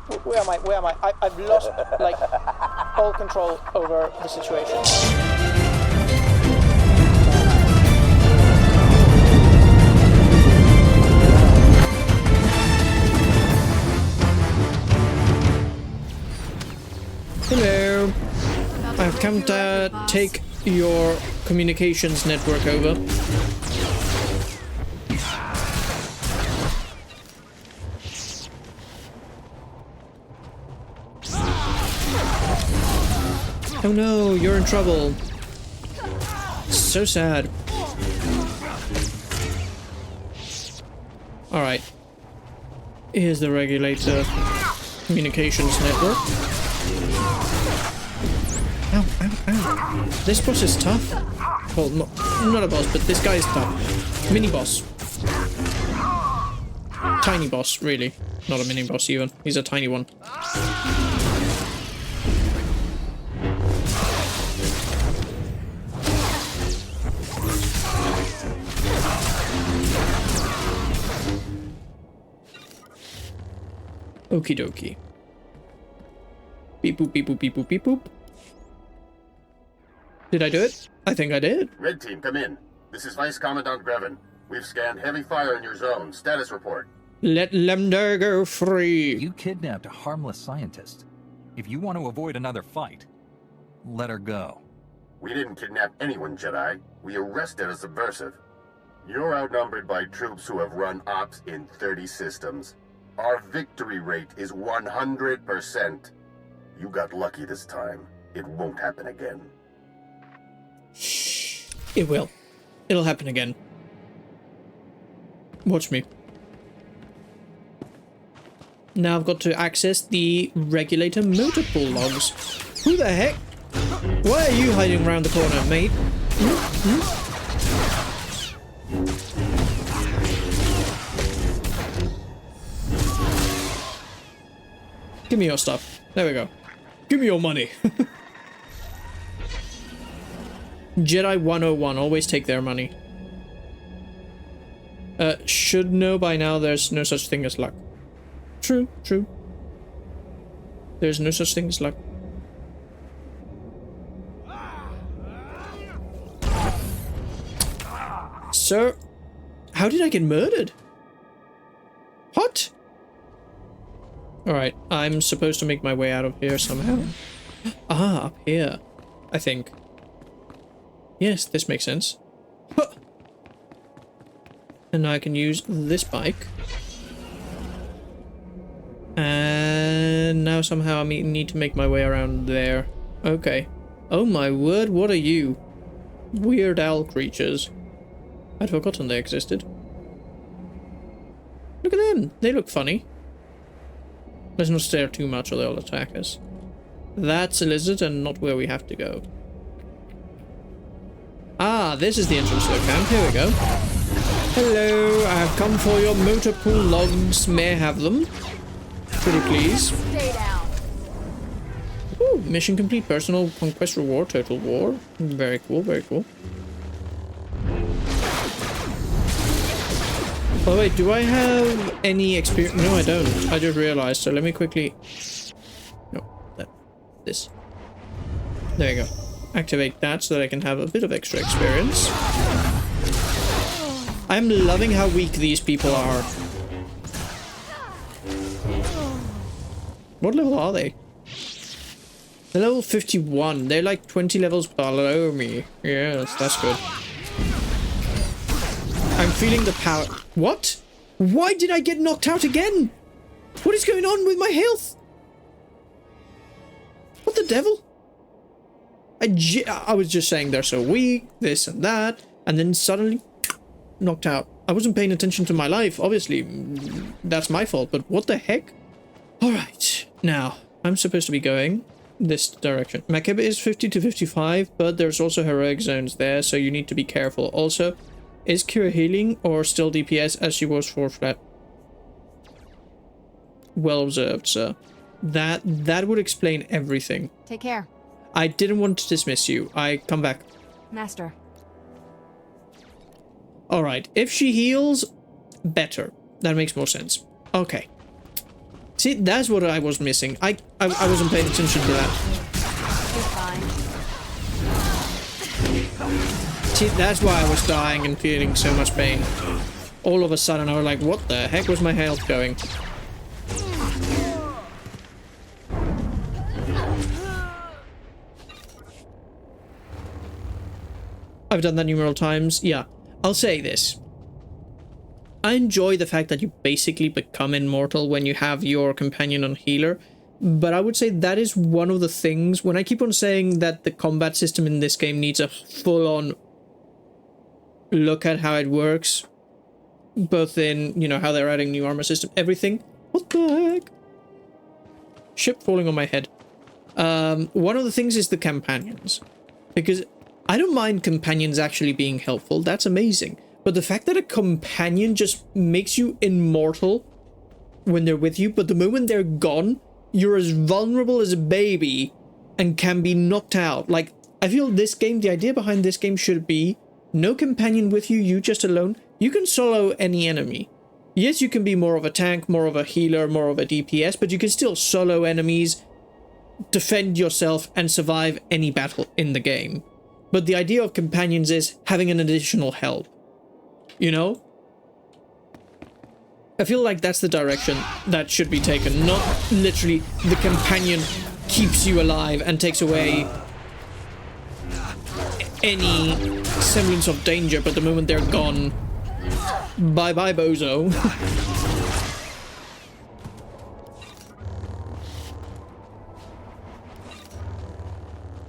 Where am I? Where am I? I've lost, like, all control over the situation. Hello. I've come to take your communications network over. Oh no, you're in trouble. So sad. Alright. Here's the regulator communications network. Ow, ow, ow. This boss is tough. Well, not a boss, but this guy is tough. Mini boss. Tiny boss, really. Not a mini boss even. He's a tiny one. Okie dokie. Beep boop, beep boop, beep boop, beep boop. Did I do it? I think I did. Red team, come in. This is Vice Commandant Grevin. We've scanned heavy fire in your zone. Status report. Let Lemda go free. You kidnapped a harmless scientist. If you want to avoid another fight, let her go. We didn't kidnap anyone, Jedi. We arrested a subversive. You're outnumbered by troops who have run ops in 30 systems. Our victory rate is 100%. You got lucky this time. It won't happen again. It will. It'll happen again. Watch me. Now I've got to access the regulator motor pool logs. Who the heck? Why are you hiding around the corner, mate? Give me your stuff. There we go. Give me your money. Jedi 101. Always take their money. Should know by now there's no such thing as luck. True, true. There's no such thing as luck. Sir, how did I get murdered? What? Alright, I'm supposed to make my way out of here somehow. Ah, up here. I think. Yes, this makes sense. Huh. And now I can use this bike. And now somehow I need to make my way around there. Okay. Oh my word, what are you? Weird owl creatures. I'd forgotten they existed. Look at them. They look funny. Let's not stare too much or they'll attack us. That's a lizard and not where we have to go. Ah, this is the entrance to the camp. Here we go. Hello, I have come for your motor pool logs. May I have them? Pretty please. Stay down. Ooh, mission complete. Personal conquest reward. Total war. Very cool, very cool. By the way, do I have any experience? No, I don't. I just realized. So let me quickly... No, this. There you go. Activate that so that I can have a bit of extra experience. I'm loving how weak these people are. What level are they? They're level 51. They're like 20 levels below me. Yes, that's good. I'm feeling the power. What? Why did I get knocked out again? What is going on with my health? What the devil? I was just saying they're so weak, this and that, and then suddenly knocked out. I wasn't paying attention to my life, obviously. That's my fault, but what the heck? Alright, now, I'm supposed to be going this direction. Makeba is 50 to 55, but there's also heroic zones there, so you need to be careful. Also, is Kira healing or still DPS as she was for flat? Well observed, sir. That would explain everything. Take care. I didn't want to dismiss you. I come back. Master. Alright, if she heals, better. That makes more sense. Okay. See, that's what I was missing. I wasn't paying attention to that. See, that's why I was dying and feeling so much pain. All of a sudden, I was like, what the heck was my health going? I've done that numerous times. Yeah, I'll say this. I enjoy the fact that you basically become immortal when you have your companion on healer, but I would say that is one of the things, when I keep on saying that the combat system in this game needs a full-on look at how it works, both in, you know, how they're adding new armor system, everything. What the heck? Ship falling on my head. One of the things is the companions, because I don't mind companions actually being helpful. That's amazing. But the fact that a companion just makes you immortal when they're with you, but the moment they're gone, you're as vulnerable as a baby and can be knocked out. Like, I feel this game, the idea behind this game should be no companion with you, you just alone. You can solo any enemy. Yes, you can be more of a tank, more of a healer, more of a DPS, but you can still solo enemies, defend yourself, and survive any battle in the game. But the idea of companions is having an additional help. You know? I feel like that's the direction that should be taken. Not literally the companion keeps you alive and takes away any semblance of danger, but the moment they're gone, bye-bye, bozo.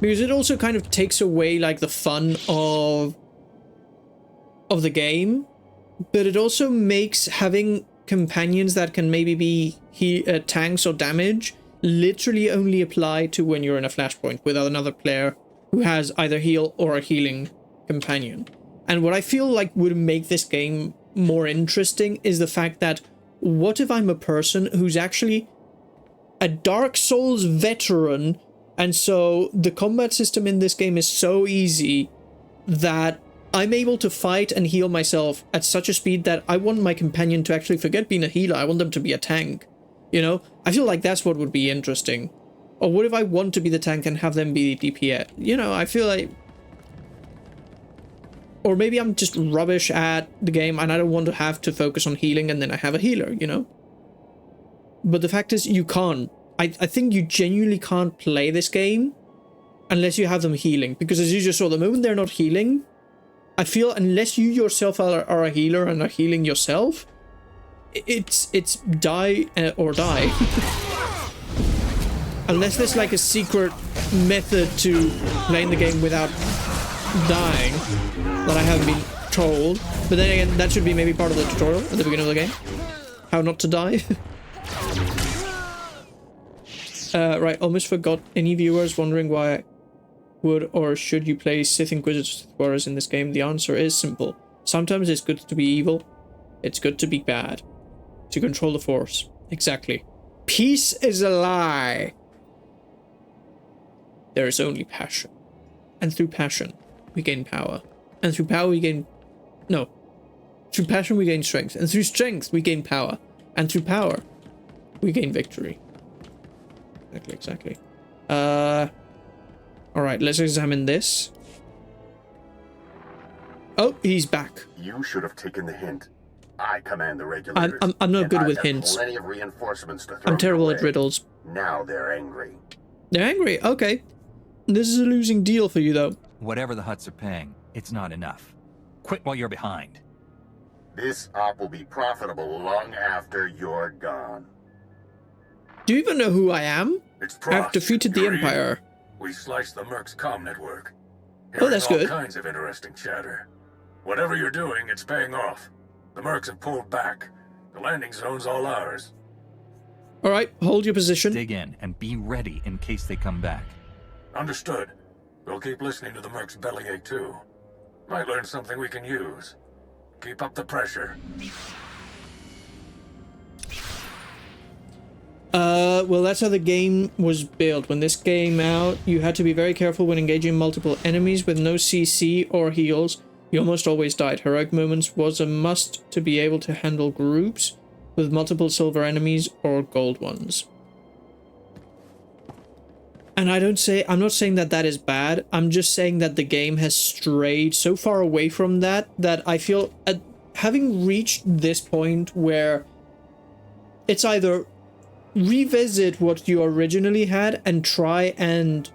Because it also kind of takes away, like, the fun of the game, but it also makes having companions that can maybe be tanks or damage literally only apply to when you're in a flashpoint with another player who has either heal or a healing companion. And what I feel like would make this game more interesting is the fact that, what if I'm a person who's actually a Dark Souls veteran, and so the combat system in this game is so easy that I'm able to fight and heal myself at such a speed that I want my companion to actually forget being a healer. I want them to be a tank. You know? I feel like that's what would be interesting. Or what if I want to be the tank and have them be the DPS? You know, I feel like... Or maybe I'm just rubbish at the game and I don't want to have to focus on healing and then I have a healer, you know? But the fact is, you can't. I think you genuinely can't play this game unless you have them healing. Because as you just saw, the moment they're not healing, I feel unless you yourself are a healer and are healing yourself, it's die or die. Unless there's like a secret method to playing the game without dying that I haven't been told. But then again, that should be maybe part of the tutorial at the beginning of the game. How not to die. Right, almost forgot. Any viewers wondering why would or should you play Sith Inquisitors in this game? The answer is simple. Sometimes it's good to be evil. It's good to be bad. To control the Force. Exactly. Peace is a lie. There is only passion. And through passion, we gain power. And through power, we gain... No. Through passion, we gain strength. And through strength, we gain power. And through power, we gain victory. Exactly. Alright, let's examine this. Oh, he's back. You should have taken the hint. I command the regulators. I'm not good with hints. Plenty of reinforcements to throw I'm terrible your at way. riddles. Now they're angry. They're angry, okay. This is a losing deal for you, though. Whatever the Hutts are paying, it's not enough. Quit while you're behind. This op will be profitable long after you're gone. Do you even know who I am? It's I've defeated the Empire. We sliced the Merc's comm network. Oh, that's Hearing good. all kinds of interesting chatter. Whatever you're doing, it's paying off. The Mercs have pulled back. The landing zone's all ours. Alright, hold your position. Dig in and be ready in case they come back. Understood. We'll keep listening to the Merc's bellyache too. Might learn something we can use. Keep up the pressure. Well, that's how the game was built. When this came out, you had to be very careful when engaging multiple enemies with no CC or heals. You almost always died. Heroic moments was a must to be able to handle groups. with multiple silver enemies or gold ones. And I'm not saying that that is bad. I'm just saying that the game has strayed so far away from that I feel having reached this point where it's either revisit what you originally had and try and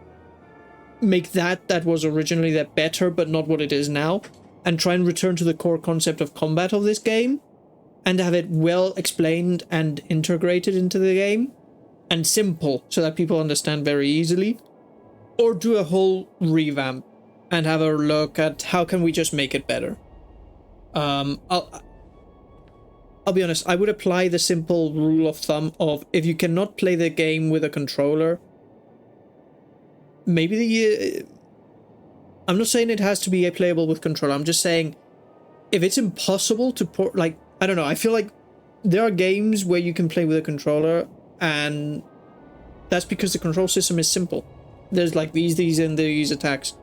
make that was originally that better but not what it is now, and try and return to the core concept of combat of this game and have it well explained and integrated into the game and simple so that people understand very easily, or do a whole revamp and have a look at how can we just make it better. I'll be honest, I would apply the simple rule of thumb of if you cannot play the game with a controller, maybe I'm not saying it has to be playable with controller. I'm just saying if it's impossible to port, like, I don't know, I feel like there are games where you can play with a controller and that's because the control system is simple. There's like these and these attacks.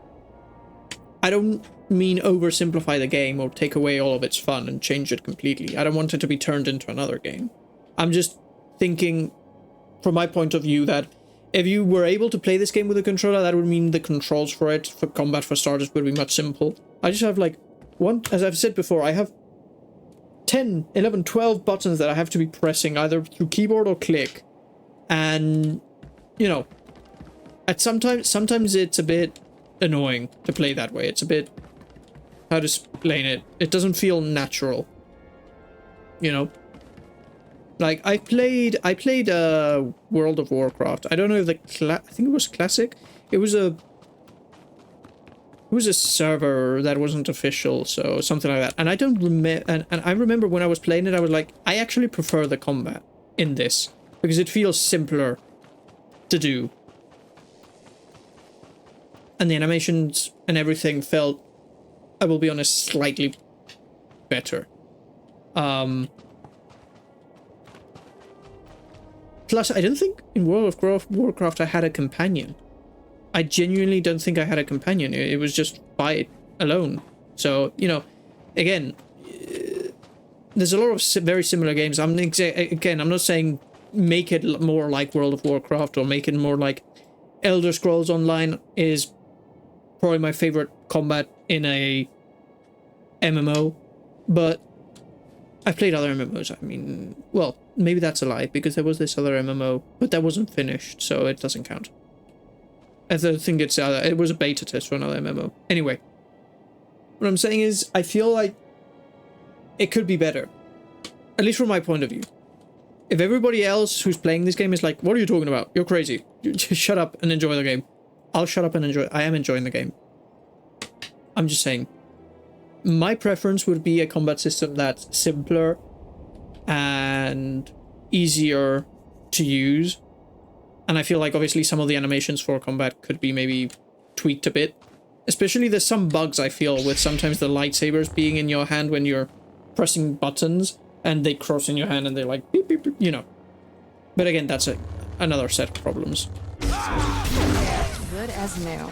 I don't mean oversimplify the game or take away all of its fun and change it completely. I don't want it to be turned into another game. I'm just thinking from my point of view that if you were able to play this game with a controller, that would mean the controls for it, for combat for starters, would be much simple. I just have like as I've said before, I have 10, 11, 12 buttons that I have to be pressing either through keyboard or click. And, you know, sometimes it's a bit annoying to play that way. It's a bit, how to explain it? It doesn't feel natural, you know? Like, I played World of Warcraft. I don't know if I think it was Classic. It was a server that wasn't official, so something like that. And I don't remember, and I remember when I was playing it, I was like, I actually prefer the combat in this, because it feels simpler to do. And the animations and everything felt, I will be honest, slightly better. Plus, I don't think in World of Warcraft I had a companion. I genuinely don't think I had a companion. It was just fight alone. So, you know, again, there's a lot of very similar games. I'm not saying make it more like World of Warcraft or make it more like Elder Scrolls Online is probably my favorite combat in a MMO, but I've played other MMOs. I mean, well, maybe that's a lie, because there was this other MMO, but that wasn't finished, so it doesn't count. I think it was a beta test for another MMO. Anyway, what I'm saying is, I feel like it could be better, at least from my point of view. If everybody else who's playing this game is like, what are you talking about? You're crazy. You just shut up and enjoy the game. I'll shut up and enjoy. I am enjoying the game. I'm just saying, my preference would be a combat system that's simpler and easier to use. And I feel like obviously some of the animations for combat could be maybe tweaked a bit. Especially there's some bugs I feel with sometimes the lightsabers being in your hand when you're pressing buttons and they cross in your hand and they're like beep, beep, beep, you know. But again, that's another set of problems. Good as new.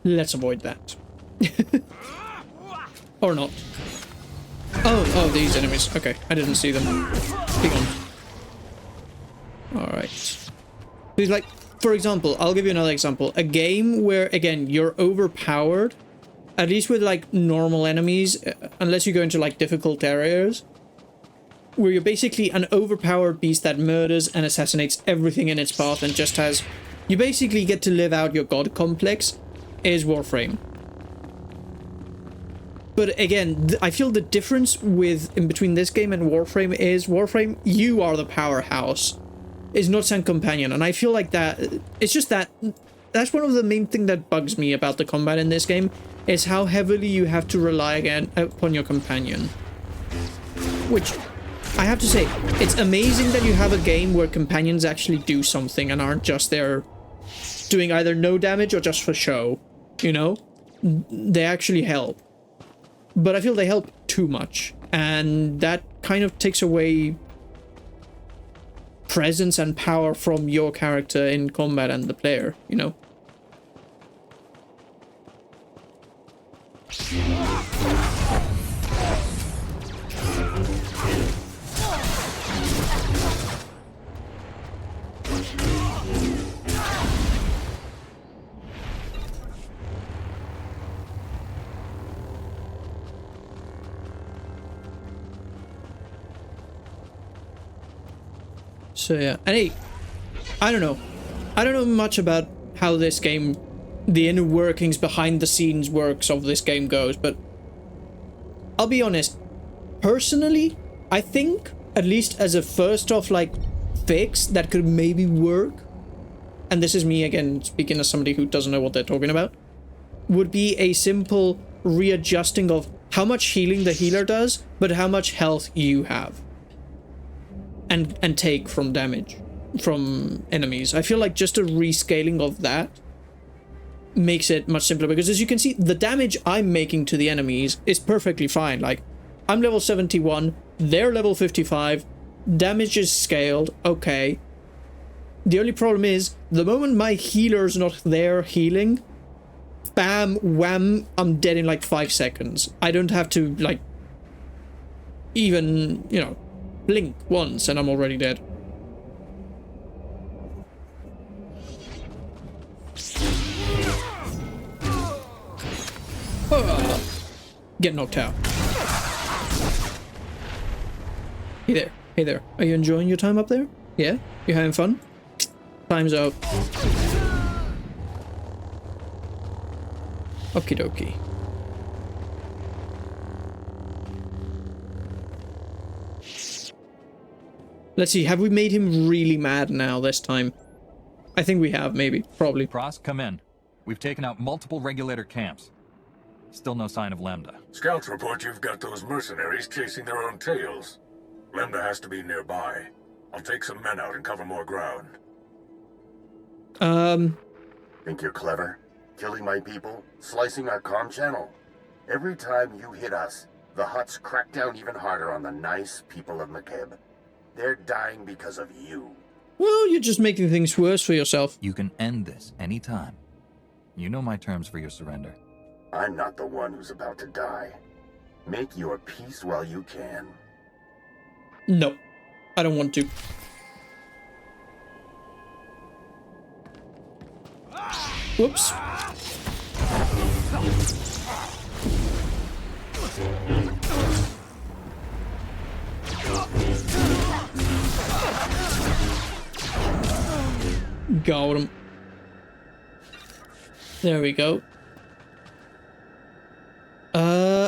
Let's avoid that. Or not. Oh, these enemies. Okay, I didn't see them. Hang on. Alright. Like, for example, I'll give you another example. A game where, again, you're overpowered, at least with, like, normal enemies, unless you go into, like, difficult areas, where you're basically an overpowered beast that murders and assassinates everything in its path and just has... You basically get to live out your god complex, is Warframe. But again, I feel the difference in between this game and Warframe is Warframe, you are the powerhouse. It's not some companion, and I feel like that it's just that's one of the main thing that bugs me about the combat in this game is how heavily you have to rely again upon your companion. Which I have to say, it's amazing that you have a game where companions actually do something and aren't just there doing either no damage or just for show, you know? They actually help. But I feel they help too much, and that kind of takes away presence and power from your character in combat and the player, you know? So yeah, and hey, I don't know much about how this game, the inner workings behind the scenes works of this game goes, but I'll be honest, personally, I think, at least as a first off, like, fix that could maybe work, and this is me again speaking as somebody who doesn't know what they're talking about, would be a simple readjusting of how much healing the healer does, but how much health you have. And take from damage from enemies. I feel like just a rescaling of that makes it much simpler, because as you can see, the damage I'm making to the enemies is perfectly fine. Like, I'm level 71, they're level 55, damage is scaled, okay. The only problem is, the moment my healer's not there healing, bam, wham, I'm dead in like 5 seconds. I don't have to, like, even, you know, blink once and I'm already dead. Get knocked out. Hey there. Hey there. Are you enjoying your time up there? Yeah? You having fun? Time's up. Okie dokie. Let's see, have we made him really mad now this time? I think we have, maybe. Probably. Pross, come in. We've taken out multiple regulator camps. Still no sign of Lemda. Scouts report you've got those mercenaries chasing their own tails. Lemda has to be nearby. I'll take some men out and cover more ground. Think you're clever? Killing my people? Slicing our comm channel? Every time you hit us, the Hutts crack down even harder on the nice people of Makeb. They're dying because of you. Well, you're just making things worse for yourself. You can end this anytime. You know my terms for your surrender. I'm not the one who's about to die. Make your peace while you can. No, I don't want to. Whoops. Got him. There we go.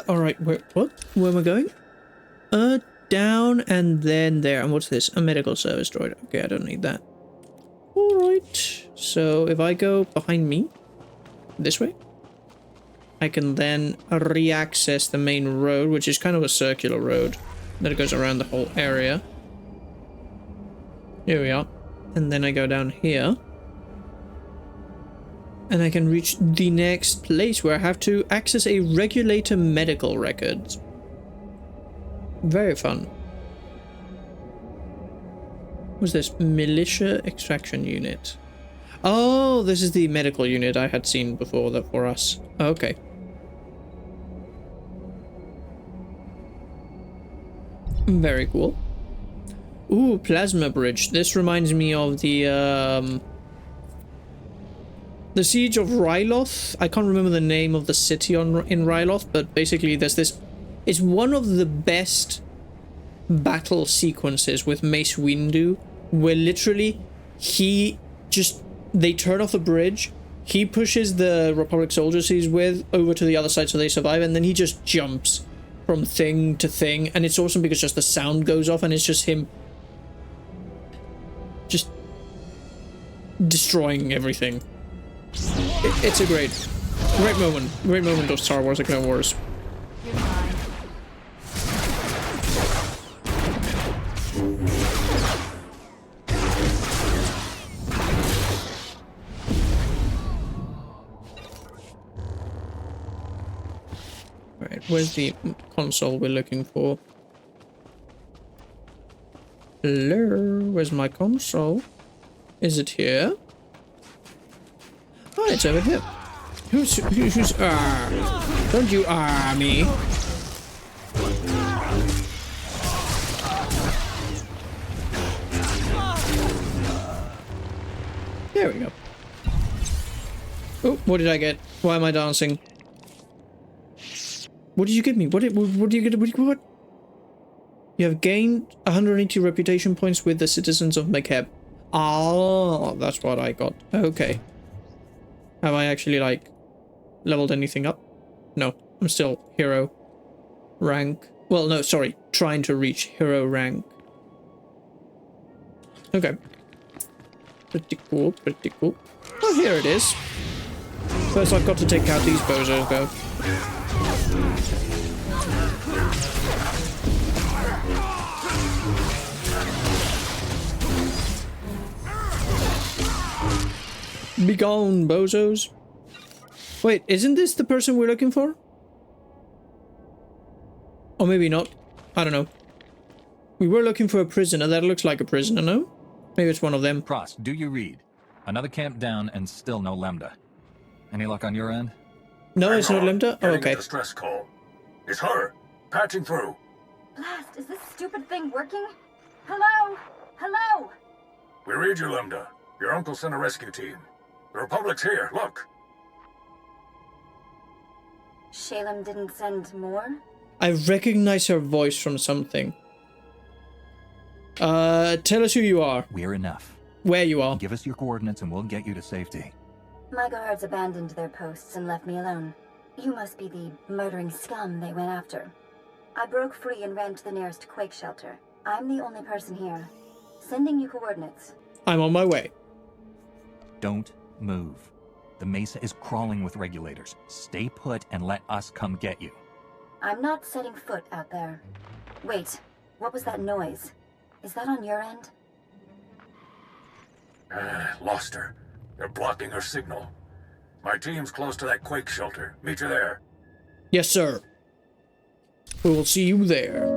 Alright, what? Where am I going? Down and then there. And what's this? A medical service droid. Okay, I don't need that. Alright. So if I go behind me, this way, I can then re-access the main road, which is kind of a circular road that goes around the whole area. Here we are. And then I go down here. And I can reach the next place where I have to access a regulator medical record. Very fun. What's this? Militia extraction unit. Oh, this is the medical unit I had seen before that for us. Okay. Very cool. Ooh, plasma bridge. This reminds me of the Siege of Ryloth. I can't remember the name of the city in Ryloth, but basically there's this... It's one of the best battle sequences with Mace Windu, where literally they turn off the bridge, he pushes the Republic soldiers he's with over to the other side so they survive, and then he just jumps from thing to thing, and it's awesome because just the sound goes off and it's just him just destroying everything. It's a great moment of Star Wars: The Clone Wars. Right, where's the console we're looking for? Hello, where's my console? Is it here? Oh, it's over here. Who's don't you me? There we go. Oh, what did I get? Why am I dancing? What did you give me? What did you get? What? You have gained 180 reputation points with the citizens of Mecheb. Ah, that's what I got. Okay. Have I actually, like, leveled anything up? No, I'm still hero rank. Well, no, sorry. Trying to reach hero rank. Okay. Pretty cool, pretty cool. Oh, here it is. First, I've got to take out these bozos, though. Be gone, bozos. Wait, isn't this the person we're looking for? Or maybe not. I don't know. We were looking for a prisoner. That looks like a prisoner, no? Maybe it's one of them. Cross, do you read? Another camp down and still no Lemda. Any luck on your end? No, it's not Lemda? Oh, Getting okay. a distress call. It's her. Patching through. Blast, is this stupid thing working? Hello? Hello? We read you, Lemda. Your uncle sent a rescue team. The Republic's here, look. Shalem didn't send more? I recognize her voice from something. Tell us who you are. We're enough. Where you are. Give us your coordinates and we'll get you to safety. My guards abandoned their posts and left me alone. You must be the murdering scum they went after. I broke free and ran to the nearest quake shelter. I'm the only person here. Sending you coordinates. I'm on my way. Don't move. The Mesa is crawling with regulators. Stay put and let us come get you. I'm not setting foot out there. Wait, what was that noise? Is that on your end? Lost her. They're blocking her signal. My team's close to that quake shelter. Meet you there. Yes, sir. We will see you there.